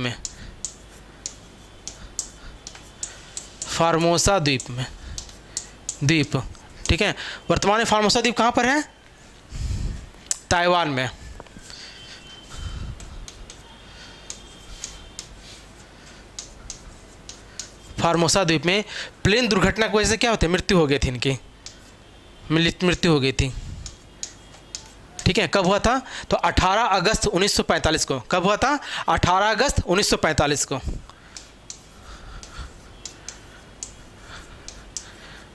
S1: ठीक है। वर्तमान में फार्मोसा द्वीप कहाँ पर है? ताइवान में। फार्मोसा द्वीप में प्लेन दुर्घटना की वजह से क्या होते, मृत्यु हो गई थी, इनकी मृत्यु हो गई थी, ठीक है। कब हुआ था? तो 18 अगस्त 1945 को। कब हुआ था? 18 अगस्त 1945 को।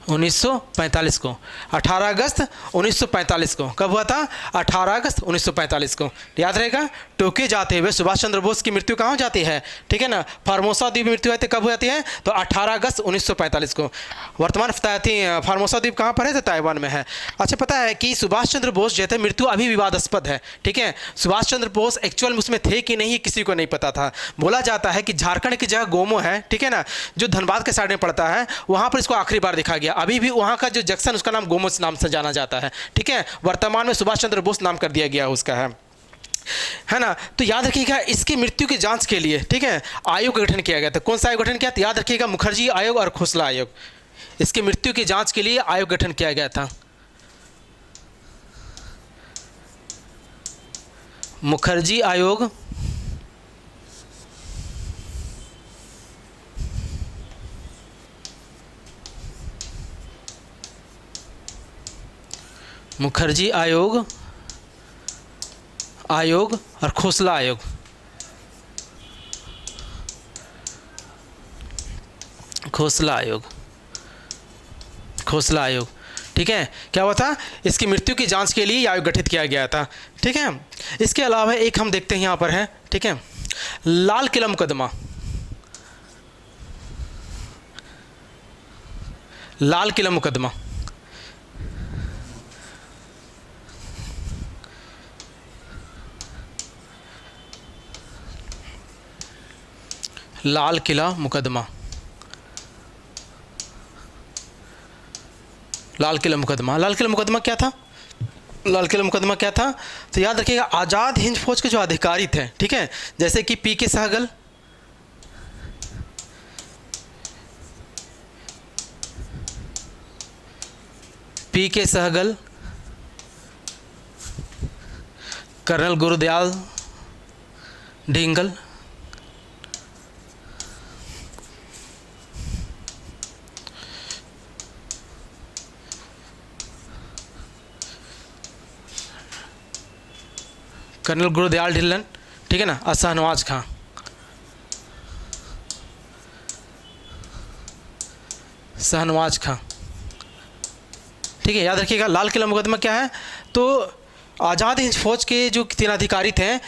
S1: 1945 को, 18 अगस्त 1945 को। कब हुआ था? 18 अगस्त 1945 को। याद रहेगा। टोक्यो जाते हुए सुभाष चंद्र बोस की मृत्यु कहाँ हो जाती है? ठीक है ना, फार्मोसा द्वीप में मृत्यु कब हो जाती है? तो 18 अगस्त 1945 को। वर्तमान फार्मोसा द्वीप कहाँ पर है? तो ताइवान में है। अच्छा, पता है कि सुभाष चंद्र बोस जो थे मृत्यु अभी विवादास्पद है, ठीक है। सुभाष चंद्र बोस एक्चुअल में उसमें थे कि नहीं किसी को नहीं पता था। बोला जाता है कि झारखंड की जगह गोमो है, ठीक है ना, जो धनबाद के साइड में पड़ता है, वहाँ पर इसको आखिरी बार देखा गया। अभी भी वहाँ का जो जंक्शन उसका नाम गोमो नाम से जाना जाता है, ठीक है। वर्तमान में सुभाष चंद्र बोस नाम कर दिया गया उसका है ना। तो याद रखिएगा इसकी मृत्यु की जांच के लिए, ठीक है, आयोग का गठन किया गया था। कौन सा आयोग गठन किया था? याद रखिएगा, मुखर्जी आयोग और खोसला आयोग। इसकी मृत्यु की जांच के लिए आयोग गठन किया गया था। मुखर्जी आयोग आयोग और खोसला आयोग। खोसला आयोग, ठीक ठीक है, क्या हुआ था, इसकी मृत्यु की जांच के लिए ये आयोग गठित किया गया था। ठीक है, इसके अलावा एक हम देखते हैं यहाँ पर है, ठीक है, लाल किला मुकदमा। लाल किला मुकदमा, लाल किला मुकदमा, लाल किला मुकदमा, लाल किला मुकदमा क्या था, लाल किला मुकदमा क्या था, तो याद रखिएगा आज़ाद हिंद फौज के जो अधिकारी थे, ठीक है, जैसे कि पी के सहगल, पी के सहगल, कर्नल गुरुदयाल ढींगल, कर्नल गुरुदयाल ढिल्लन, ठीक है ना, और शाहनवाज खां, शाहनवाज खां, ठीक है। याद रखिएगा लाल किला मुकदमा क्या है, तो आज़ाद हिंद फौज के जो 3 अधिकारी थे,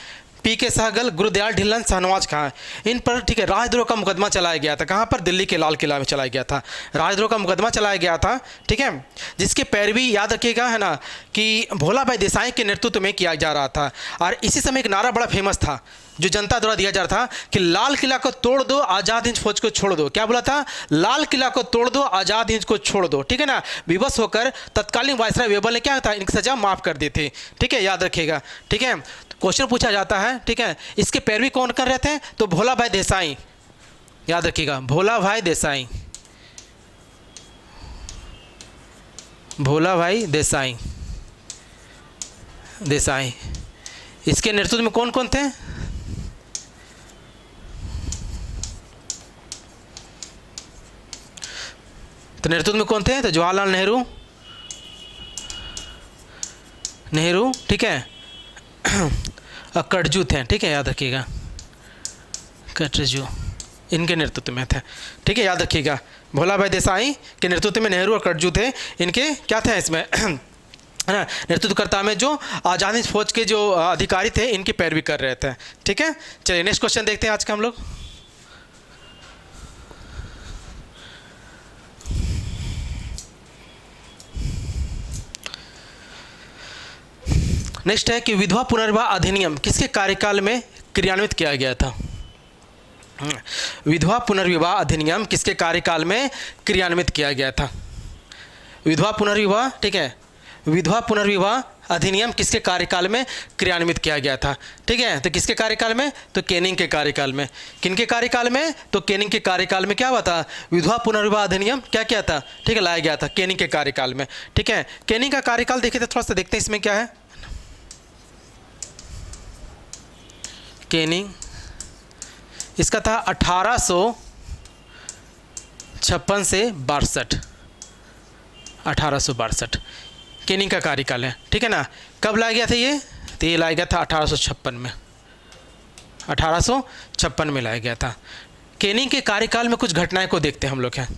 S1: पी के सहगल, गुरुदयाल ढिल्लन, शाहनवाज खां, इन पर, ठीक है, राजद्रोह का मुकदमा चलाया गया था। कहाँ पर, दिल्ली के लाल किला में चलाया गया था, राजद्रोह का मुकदमा चलाया गया था, ठीक है, जिसके पैरवी याद रखिएगा है ना कि भोला भाई देसाई के नेतृत्व में किया जा रहा था। और इसी समय एक नारा बड़ा फेमस था जो जनता द्वारा दिया जा रहा था कि लाल किला को तोड़ दो, आज़ाद हिंद फौज को छोड़ दो। क्या बोला था, लाल किला को तोड़ दो, आज़ाद हिंद को छोड़ दो, ठीक है ना। विवश होकर तत्कालीन वायसराय वेबल ने क्या था, इनकी सजा माफ़ कर दी थी, ठीक है, याद रखिएगा, ठीक है। क्वेश्चन पूछा जाता है, ठीक है, इसके पैरवी कौन कर रहे थे, तो भोला भाई देसाई, याद रखिएगा, भोला भाई देसाई, भोला भाई देसाई, देसाई, इसके नेतृत्व में कौन कौन थे, तो नेतृत्व में कौन थे, तो जवाहरलाल नेहरू, नेहरू, ठीक है, कटजू थे, ठीक है, याद रखिएगा, कटजू इनके नेतृत्व में थे, ठीक है, याद रखिएगा, भोला भाई देसाई के नेतृत्व में नेहरू और कटजू थे, इनके क्या थे इसमें है ना, नेतृत्वकर्ता में जो आज़ाद हिंद फौज के जो अधिकारी थे इनकी पैरवी कर रहे थे, ठीक है। चलिए नेक्स्ट क्वेश्चन देखते हैं आज का हम लोग। नेक्स्ट है कि विधवा पुनर्विवाह अधिनियम किसके कार्यकाल में क्रियान्वित किया गया था। विधवा पुनर्विवाह अधिनियम किसके कार्यकाल में क्रियान्वित किया गया था। विधवा पुनर्विवाह, ठीक है, विधवा पुनर्विवाह अधिनियम किसके कार्यकाल में क्रियान्वित किया गया था, ठीक है, तो किसके कार्यकाल में, तो कैनिंग के कार्यकाल में। किनके कार्यकाल में, तो कैनिंग के कार्यकाल में क्या हुआ था, विधवा पुनर्विवाह अधिनियम क्या किया था, ठीक है, लाया गया था कैनिंग के कार्यकाल में, ठीक है। कैनिंग का कार्यकाल देखे तो थोड़ा सा देखते हैं इसमें क्या है। कैनिंग, इसका था 1856 से 62, 1862 कैनिंग का कार्यकाल है, ठीक है ना। कब लाया गया था ये, तो ये लाया गया था 1856 में, 1856 में लाया गया था। कैनिंग के कार्यकाल में कुछ घटनाएं को देखते हैं हम लोग हैं,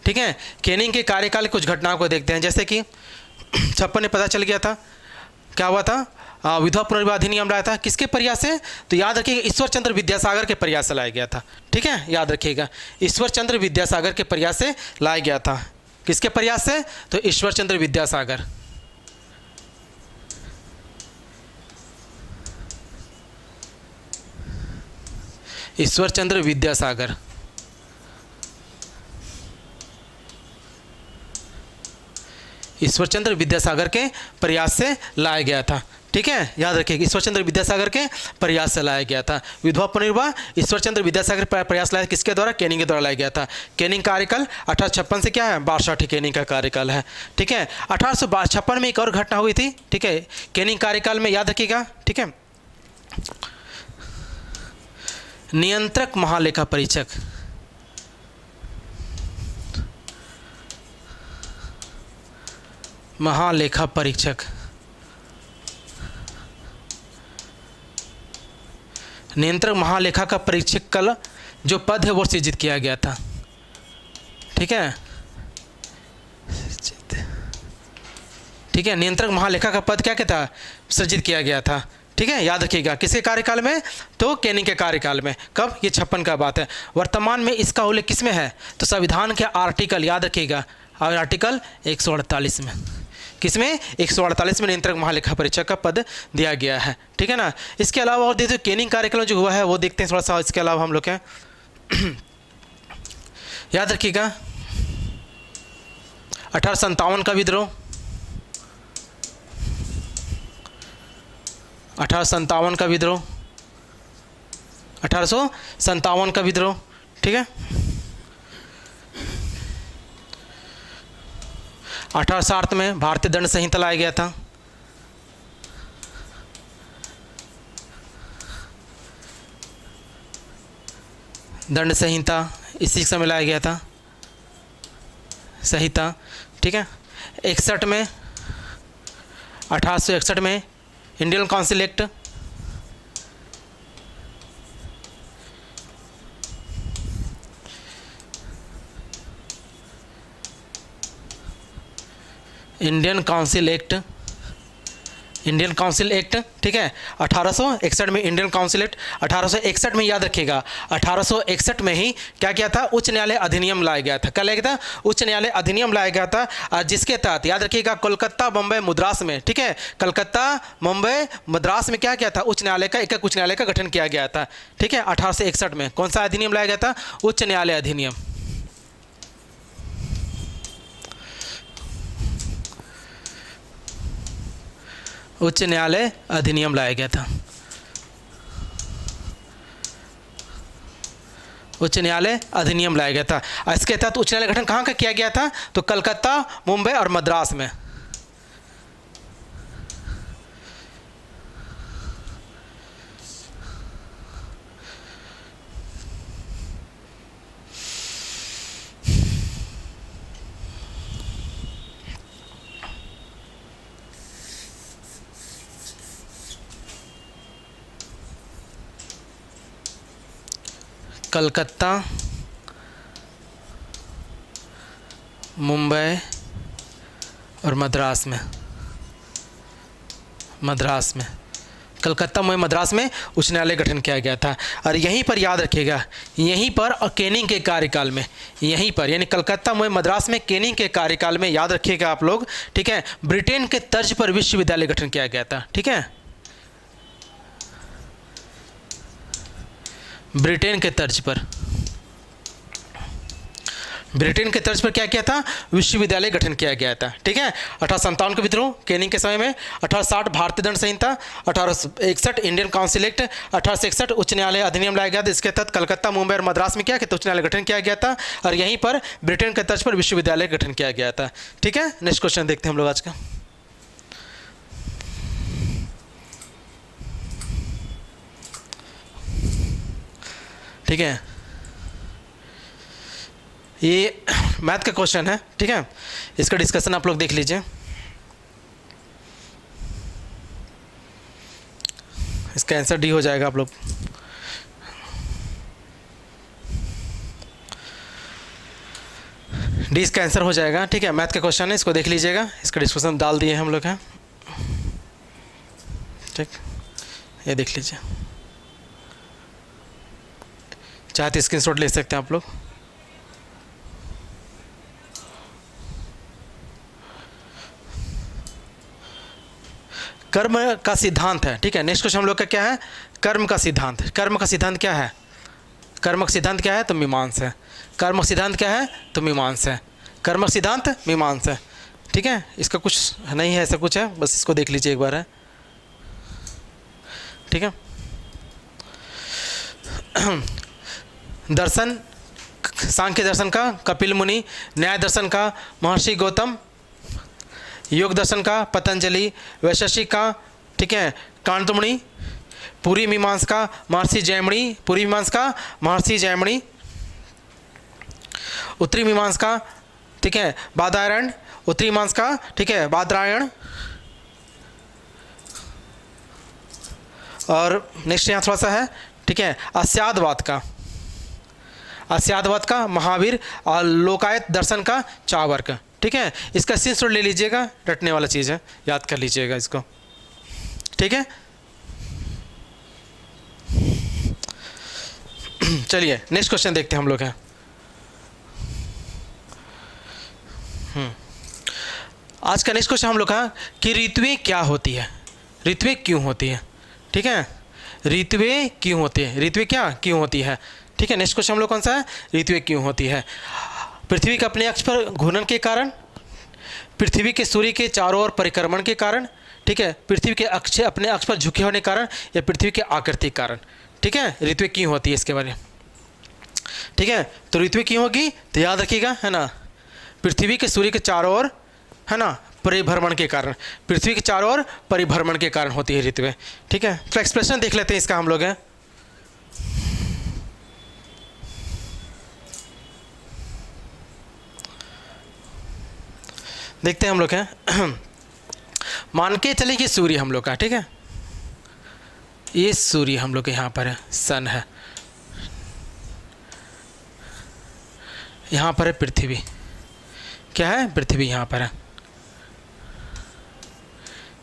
S1: ठीक है। कैनिंग के कार्यकाल में कुछ घटनाओं को देखते हैं, जैसे कि 56 में पता चल गया था क्या हुआ था, विधवा पुनर्विवाह अधिनियम लाया था किसके प्रयास से, तो याद रखिएगा ईश्वर चंद्र विद्यासागर के प्रयास से लाया गया था, ठीक है, याद रखिएगा ईश्वर चंद्र विद्यासागर के प्रयास से लाया गया था। किसके प्रयास से, तो ईश्वर चंद्र विद्यासागर, ईश्वर चंद्र विद्यासागर, ईश्वर चंद्र विद्यासागर के प्रयास से लाया गया था, ठीक है, याद रखिएगा ईश्वर चंद्र विद्यासागर के प्रयास से लाया गया था। विधवा पुनर्विवाह ईश्वर चंद्र विद्यासागर प्रयास लाया किसके द्वारा, कैनिंग के द्वारा लाया गया था। कैनिंग कार्यकाल 1856 से क्या है, 62 कैनिंग का कार्यकाल है, ठीक है। 1856 में एक और घटना हुई थी, ठीक है, कैनिंग कार्यकाल में, याद रखिएगा, ठीक है। नियंत्रक महालेखा परीक्षक, महालेखा परीक्षक, नियंत्रक महालेखा का परीक्षक का जो पद है वो सृजित किया गया था, ठीक है। ठीक है, नियंत्रक महालेखा का पद क्या कहता सृजित किया गया था। ठीक है, याद रखिएगा किसके कार्यकाल में, तो कैनिंग के कार्यकाल में। कब, ये 56 का बात है। वर्तमान में इसका उल्लेख किस में है, तो संविधान के आर्टिकल, याद रखिएगा आर्टिकल 148 में। किसमें, 148 में नियंत्रक महालेखा परीक्षक का पद दिया गया है। ठीक है ना। इसके अलावा और देखते कैनिंग कार्यकाल जो हुआ है वो देखते हैं थोड़ा सा। इसके अलावा हम लोग क्या याद रखिएगा 1857 का विद्रोह, 1857 का विद्रोह, 1857 का विद्रोह। ठीक है, 1860 में भारतीय दंड संहिता लाया गया था। दंड संहिता इसी समय लाया गया था, संहिता। ठीक है, 61 में, 1861 में Indian council act, Indian council act, Indian council act. ठीक है, 1861 में इंडियन काउंसिल एक्ट। 1861 में याद रखिएगा 1861 में ही क्या किया था, उच्च न्यायालय अधिनियम लाया गया था। क्या लाया गया था, उच्च न्यायालय अधिनियम लाया गया था, जिसके तहत याद रखिएगा कोलकाता, मुंबई, मद्रास में, ठीक है, कलकत्ता, मुंबई, मद्रास में क्या किया था, उच्च न्यायालय का, एक उच्च न्यायालय का गठन किया गया था। ठीक है, 1861 में कौन सा अधिनियम लाया गया था, उच्च न्यायालय अधिनियम। उच्च न्यायालय अधिनियम लाया गया था। उच्च न्यायालय अधिनियम लाया गया था। इसके तहत उच्च न्यायालय गठन कहाँ का किया गया था, तो कलकत्ता, मुंबई और मद्रास में। कलकत्ता, मुंबई और मद्रास में, मद्रास में, कलकत्ता, मुंबई, मद्रास में उच्च न्यायालय गठन किया गया था। और यहीं पर याद रखिएगा, यहीं पर और कैनिंग के कार्यकाल में, यहीं पर यानी कलकत्ता, मुंबई, मद्रास में कैनिंग के कार्यकाल में याद रखिएगा आप लोग। ठीक है, ब्रिटेन के तर्ज पर विश्वविद्यालय गठन किया गया था। ठीक है, ब्रिटेन के तर्ज पर, ब्रिटेन के तर्ज पर क्या किया था, विश्वविद्यालय गठन किया गया था। ठीक है, 1857 का विद्रोह कैनिंग के समय में, 1860 भारतीय दंड संहिता, 1861 इंडियन काउंसिल एक्ट, 1861 उच्च न्यायालय अधिनियम लाया गया था। इसके तहत कलकत्ता, मुंबई और मद्रास में क्या किया, उच्च न्यायालय गठन किया गया था। और यहीं पर ब्रिटेन के तर्ज पर विश्वविद्यालय गठन किया गया था। ठीक है, नेक्स्ट क्वेश्चन देखते हैं हम लोग आज का। ठीक है, ये मैथ का क्वेश्चन है। ठीक है, इसका डिस्कशन आप लोग देख लीजिए। इसका आंसर डी हो जाएगा आप लोग। डी इसका आंसर हो जाएगा। ठीक है, मैथ का क्वेश्चन है, इसको देख लीजिएगा। इसका डिस्कशन डाल दिए हम लोग हैं। ठीक, ये देख लीजिए, चाहे तो स्क्रीनशॉट ले सकते हैं आप लोग। कर्म का सिद्धांत है। ठीक है, नेक्स्ट क्वेश्चन हम लोग का क्या है, कर्म का सिद्धांत। कर्म का सिद्धांत क्या है, कर्म का सिद्धांत क्या है, तो मीमांसा है। कर्म का सिद्धांत क्या है, तो मीमांसा है। कर्म का सिद्धांत मीमांसा है। ठीक है, इसका कुछ नहीं है, ऐसा कुछ है, बस इसको देख लीजिए एक बार है। ठीक है, दर्शन, सांख्य दर्शन का कपिल मुनि, न्याय दर्शन का महर्षि गौतम, योग दर्शन का पतंजलि, वैशेषिक का, ठीक है, कांतमुनि, पूरी मीमांसा का महर्षि जयमणि, पूरी मीमांसा का महर्षि जयमणि, उत्तरी मीमांसा का, ठीक है, बादरायण, उत्तरी मीमांसा का, ठीक है, बादरायण। और नेक्स्ट यहाँ थोड़ा सा है, ठीक है, अस्यादवाद का, अस्यादवाद का महावीर, और लोकायत दर्शन का चावर्क। ठीक है, इसका स्क्रीनशॉट ले लीजिएगा, रटने वाला चीज़ है, याद कर लीजिएगा इसको। ठीक है, चलिए नेक्स्ट क्वेश्चन देखते हैं हम लोग हैं। आज का नेक्स्ट क्वेश्चन हम लोग का कि ऋतुएं क्या होती है, ऋतुएं क्यों होती है। ठीक है, ऋतुएं क्यों होती है, ऋतुएं क्या क्यों होती है। ठीक है, नेक्स्ट क्वेश्चन हम लोग कौन सा है, ऋतुएं क्यों होती है। पृथ्वी के अपने अक्ष पर घूर्णन के कारण, पृथ्वी के सूर्य के चारों ओर परिक्रमण के कारण, ठीक है, पृथ्वी के अक्ष अपने अक्ष पर झुके होने के कारण, या पृथ्वी के आकृति के कारण। ठीक है, ऋतुएं क्यों होती है इसके बारे में। ठीक है, तो ऋतुएं क्यों होगी तो याद रखिएगा, है ना, पृथ्वी के सूर्य के चारों ओर, है ना, परिभ्रमण के कारण, पृथ्वी के चारों ओर परिभ्रमण के कारण होती है ऋतुएं। ठीक है, तो एक्सप्रेशन देख लेते हैं इसका हम लोग हैं। देखते हैं हम लोग हैं। मान के चले कि सूर्य हम लोग का, ठीक है, ये सूर्य हम लोग के यहाँ पर है, सन है, यहाँ पर है पृथ्वी, क्या है, पृथ्वी यहाँ पर है,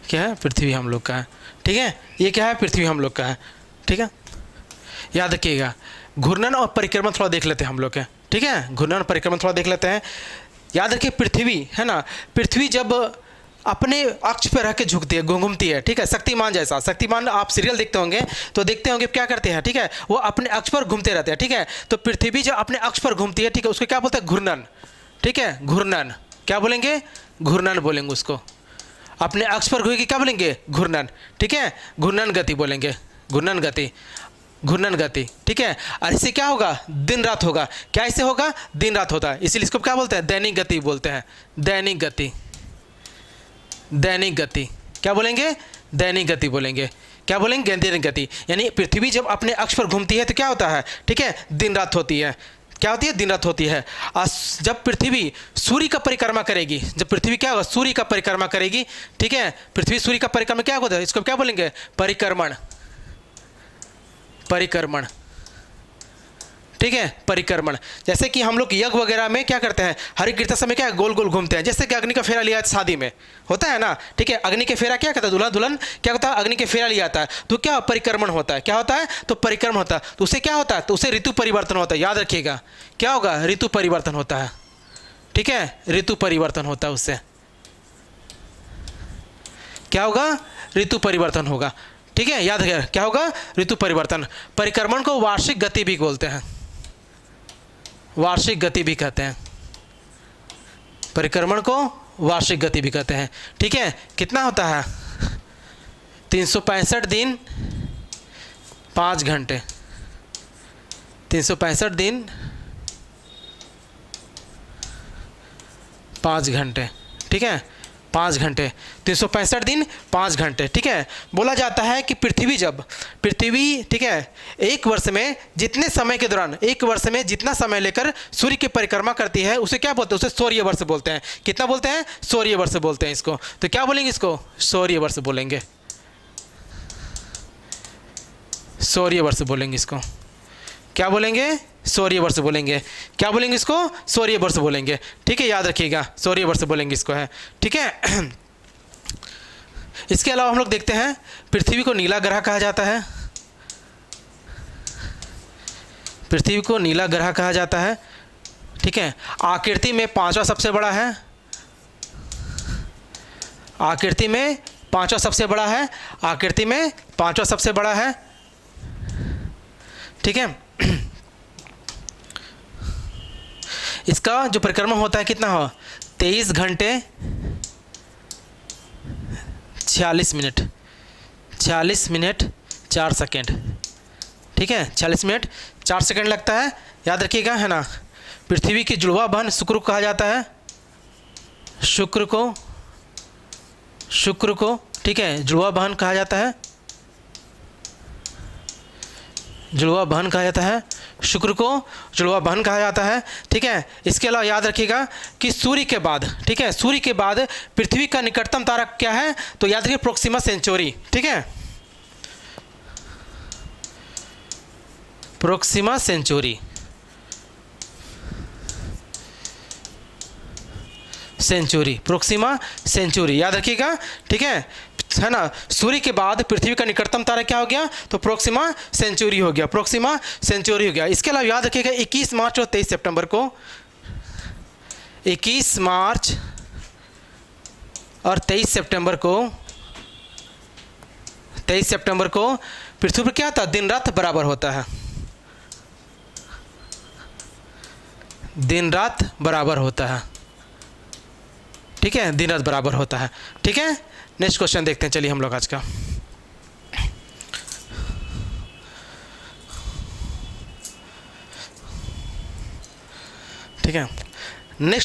S1: क्या है, पृथ्वी हम लोग का है। ठीक है, ये क्या है, पृथ्वी हम लोग का है। ठीक है, याद रखिएगा, घूर्णन और परिक्रमण थोड़ा देख लेते हैं हम लोग के। ठीक है, घूर्णन और परिक्रमण थोड़ा देख लेते हैं। याद रखिए, पृथ्वी है ना, पृथ्वी जब अपने अक्ष पर रह के झुकती है, घूमती है। ठीक है, शक्तिमान जैसा, शक्तिमान आप सीरियल देखते होंगे तो देखते होंगे क्या करते हैं, ठीक है, वो अपने अक्ष पर घूमते रहते हैं। ठीक है, तो पृथ्वी जब अपने अक्ष पर घूमती है, ठीक है, उसको क्या बोलते हैं, घूर्णन। ठीक है, घूर्णन, क्या बोलेंगे, घूर्णन बोलेंगे उसको। अपने अक्ष पर घूमेगी क्या बोलेंगे, घूर्णन। ठीक है, घूर्णन गति बोलेंगे, घूर्णन गति, घूर्णन गति। ठीक है, और इससे क्या होगा, दिन रात होगा। क्या इससे होगा, दिन रात होता है, इसीलिए इसको क्या बोलते हैं, दैनिक गति बोलते हैं, दैनिक गति, दैनिक गति। क्या बोलेंगे, दैनिक गति बोलेंगे। क्या बोलेंगे, दैनिक गति। यानी पृथ्वी जब अपने अक्ष पर घूमती है तो क्या होता है, ठीक है, दिन रात होती है। क्या होती है, दिन रात होती है। जब पृथ्वी सूर्य का परिक्रमा करेगी, जब पृथ्वी क्या होगा, सूर्य का परिक्रमा करेगी। ठीक है, पृथ्वी सूर्य का परिक्रमा क्या होता है, इसको क्या बोलेंगे, परिक्रमण, परिक्रमण। ठीक है, परिक्रमण। जैसे कि हम लोग यज्ञ वगैरह में क्या करते हैं, हरि कीर्तन समय क्या गोल गोल घूमते हैं, जैसे कि अग्नि का फेरा लिया शादी में होता है ना। ठीक है, अग्नि के फेरा क्या करता है, दुल्हा दुल्हन क्या होता है, अग्नि के फेरा लिया जाता है, तो क्या परिक्रमण होता है, क्या होता है, तो परिक्रमण होता है। तो उससे क्या होता है, तो उससे ऋतु परिवर्तन होता है। याद रखिएगा, क्या होगा, ऋतु परिवर्तन होता है। ठीक है, ऋतु परिवर्तन होता है, उससे क्या होगा, ऋतु परिवर्तन होगा। ठीक है, याद रखिएगा, क्या होगा, ऋतु परिवर्तन। परिक्रमण को वार्षिक गति भी बोलते हैं, वार्षिक गति भी कहते हैं, परिक्रमण को वार्षिक गति भी कहते हैं। ठीक है, कितना होता है, 365 दिन 5 घंटे, 365 दिन 5 घंटे। ठीक है, 5 घंटे, 365 दिन 5 घंटे। ठीक है, बोला जाता है कि पृथ्वी जब, पृथ्वी, ठीक है, एक वर्ष में जितने समय के दौरान, एक वर्ष में जितना समय लेकर सूर्य की परिक्रमा करती है उसे क्या बोलते हैं, उसे सौर्य वर्ष बोलते हैं। कितना बोलते हैं, सौर्य वर्ष बोलते हैं इसको। तो क्या बोलेंगे इसको, सौर्य वर्ष बोलेंगे, सौर्य वर्ष बोलेंगे इसको। क्या बोलेंगे, सौर्य वर्ष बोलेंगे। क्या बोलेंगे इसको, सौर्य वर्ष बोलेंगे। ठीक है, याद रखिएगा, सौर्य वर्ष बोलेंगे इसको है। ठीक है, इसके अलावा हम लोग देखते हैं पृथ्वी को नीला ग्रह कहा जाता है, पृथ्वी को नीला ग्रह कहा जाता है। ठीक है, आकृति में 5वां सबसे बड़ा है, आकृति में 5वां सबसे बड़ा है, आकृति में 5वां सबसे बड़ा है। ठीक है, इसका जो परिक्रमण होता है कितना हो, 23 घंटे 46 मिनट, 46 मिनट 4 सेकेंड। ठीक है, 46 मिनट 4 सेकेंड लगता है। याद रखिएगा, है ना। पृथ्वी की जुड़वा बहन शुक्र को कहा जाता है, शुक्र को, शुक्र को, ठीक है, जुड़वा बहन कहा जाता है, जुड़वा बहन कहा जाता है, शुक्र को जुड़वा बहन कहा जाता है। ठीक है, इसके अलावा याद रखिएगा कि सूर्य के बाद, ठीक है, सूर्य के बाद पृथ्वी का निकटतम तारा क्या है, तो याद रखिए प्रोक्सिमा सेंचुरी। ठीक है, Proxima Centauri, Centauri, Proxima Centauri, याद रखिएगा, ठीक है ना। सूर्य के बाद पृथ्वी का निकटतम तारा क्या हो गया, तो प्रोक्सिमा सेंचुरी हो गया, प्रोक्सिमा सेंचुरी हो गया। इसके अलावा याद रखिएगा 21 मार्च और 23 सितंबर को, 21 मार्च और 23 सितंबर को, 23 सितंबर को पृथ्वी पर क्या था, दिन रात बराबर होता है, दिन रात बराबर होता है, ठीक है, दिन रात बराबर होता है, ठीक है। नेक्स्ट क्वेश्चन देखते हैं, चलिए हम लोग आज का, ठीक है। नेक्स्ट